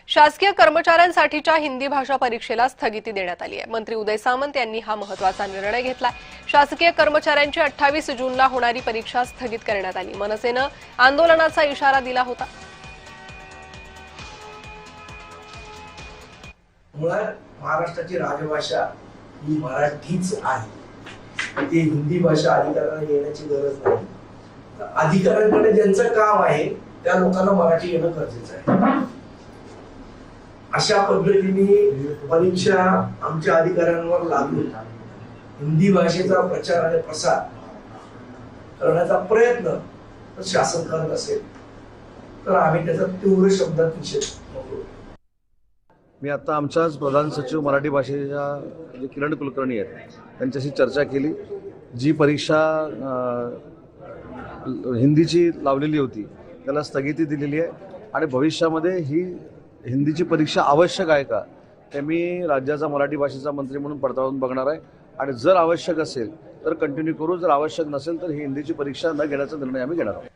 शासकीय कर्मचाऱ्यांसाठीच्या हिंदी भाषा परीक्षेला स्थगिती देण्यात आली आहे। मंत्री उदय सामंत यांनी हा महत्त्वाचा निर्णय घेतला। शासकीय कर्मचाऱ्यांची 28 जूनला होणारी परीक्षा स्थगित करण्यात आली। मनसेनं आंदोलनाचा इशारा दिला होता। मुळात महाराष्ट्राची राजभाषा ही मराठीच आहे। ती हिंदी भाषा अधिकाऱ्यांना येण्याची गरज नाही। अधिकाऱ्यांकडे ज्यांचं काम आहे त्या लोकांना मराठी येणं गरजेचं आहे। अशा पद्धतीने परीक्षा आमच्या अधिकाऱ्यांवर लागू हिंदी भाषेचा प्रचार आणि प्रसार करण्याचा प्रयत्न शासन करत असेल तर आम्ही त्याचा तीव्र शब्दात निषेध करू। मी आता आमच्याच प्रधान सचिव मराठी भाषेच्या जे किरण कुलकर्णी आहेत त्यांच्याशी चर्चा केली। जी परीक्षा हिंदीची लावलेली होती त्याला स्थगिती दिलेली आहे आणि भविष्यामध्ये ही हिंदीची परीक्षा आवश्यक आहे का ते मी राज्याचा मराठी भाषेचा मंत्री म्हणून पडताळून बघणार आहे आणि जर आवश्यक असेल तर कंटिन्यू करू, जर आवश्यक नसेल तर ही हिंदीची परीक्षा न घेण्याचा निर्णय आम्ही घेणार आहोत।